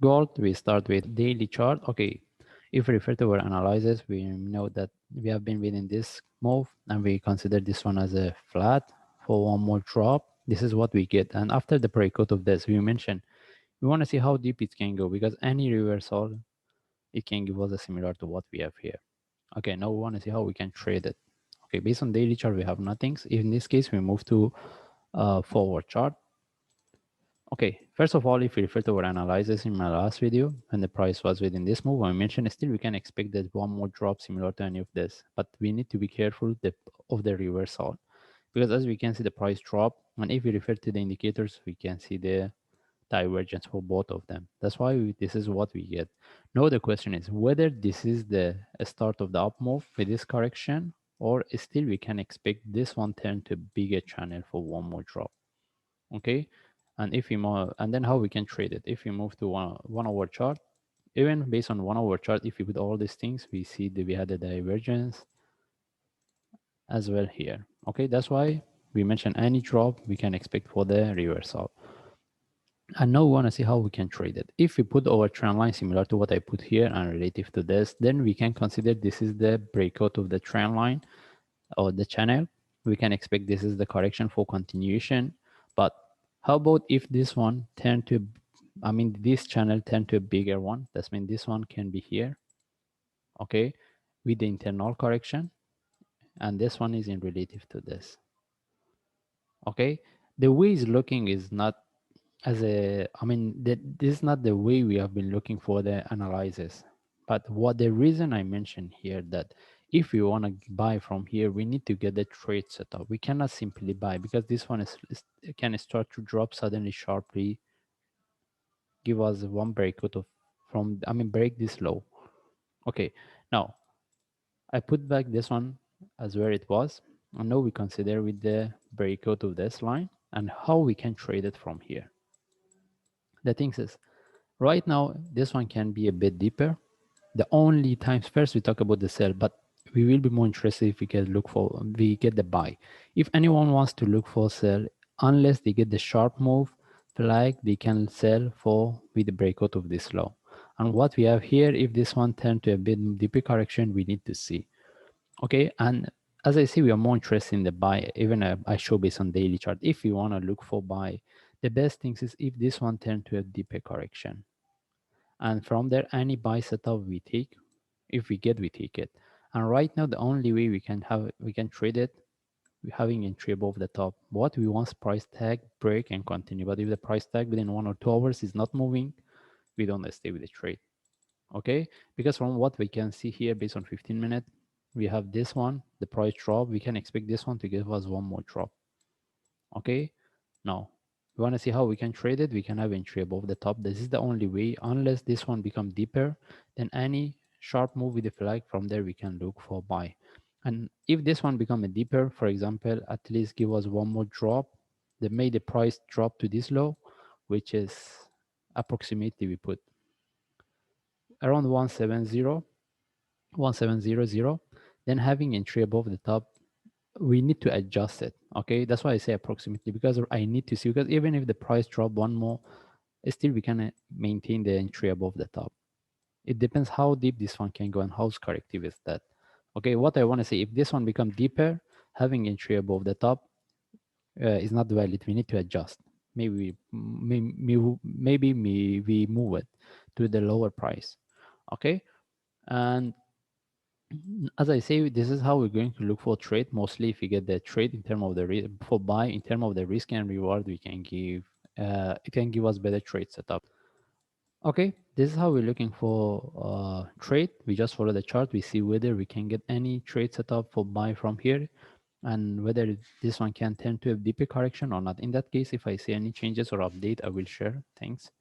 gold, we start with daily chart. Okay, if we refer to our analysis, we know that we have been within this move and we consider this one as a flat for one more drop. This is what we get. And after the breakout of this, we mentioned we want to see how deep it can go, because any reversal, it can give us a similar to what we have here. Okay, now we want to see how we can trade it. Okay, based on daily chart, we have nothing. In this case, we move to forward chart. Okay, first of all, if we refer to our analysis in my last video, when the price was within this move, I mentioned still we can expect that one more drop similar to any of this, but we need to be careful of the reversal, because as we can see the price drop, and if we refer to the indicators, we can see the divergence for both of them. That's why this is what we get. Now the question is whether this is the start of the up move with this correction, or still we can expect this one turn to bigger channel for one more drop. Okay, and if we move, and then how we can trade it. If we move to one hour chart, even based on 1 hour chart, if we put all these things, we see that we had a divergence as well here. Okay, that's why we mentioned any drop we can expect for the reversal. And now we want to see how we can trade it. If we put our trend line similar to what I put here and relative to this, then we can consider this is the breakout of the trend line or the channel. We can expect this is the correction for continuation. But how about if this one turn to, I mean, this channel turn to a bigger one? That means this one can be here, okay, with the internal correction. And this one is in relative to this, okay? The way it's looking is not as a, I mean, this is not the way we have been looking for the analysis. But what the reason I mentioned here that if we want to buy from here, we need to get the trade set up. We cannot simply buy, because this one is can start to drop suddenly sharply, give us one breakout of from, I mean, break this low. Okay, now I put back this one as where it was, and now we consider with the breakout of this line and how we can trade it from here. The thing is, right now, this one can be a bit deeper. The only times first we talk about the sell, but we will be more interested if we get the buy. If anyone wants to look for sell, unless they get the sharp move flag, they can sell for with the breakout of this low. And what we have here, if this one turn to a bit deeper correction, we need to see. Okay, and as I see, we are more interested in the buy. Even I show based on daily chart. If you want to look for buy, the best things is if this one turn to a deeper correction, and from there any buy setup we take, if we get, we take it. And right now the only way we can trade it, we having entry above the top. What we want price tag break and continue, but if the price tag within 1 or 2 hours is not moving, we don't stay with the trade. Okay, because from what we can see here based on 15 minutes, we have this one, the price drop, we can expect this one to give us one more drop. Okay, now we want to see how we can trade it. We can have entry above the top. This is the only way. Unless this one become deeper, then any sharp move with the flag, from there we can look for buy. And if this one become a deeper, for example, at least give us one more drop that made the price drop to this low, which is approximately we put around 1700, then having entry above the top, we need to adjust it. Okay, that's why I say approximately, because I need to see, because even if the price drop one more, still we can maintain the entry above the top. It depends how deep this one can go and how corrective is that. Okay, what I want to say, if this one become deeper, having entry above the top is not valid. We need to adjust. Maybe we move it to the lower price. Okay, and as I say, this is how we're going to look for trade. Mostly, if we get the trade in terms of the for buy, in terms of the risk and reward, we can give it can give us better trade setup. Okay, this is how we're looking for trade. We just follow the chart. We see whether we can get any trade setup for buy from here, and whether this one can turn to a deeper correction or not. In that case, if I see any changes or update, I will share. Thanks.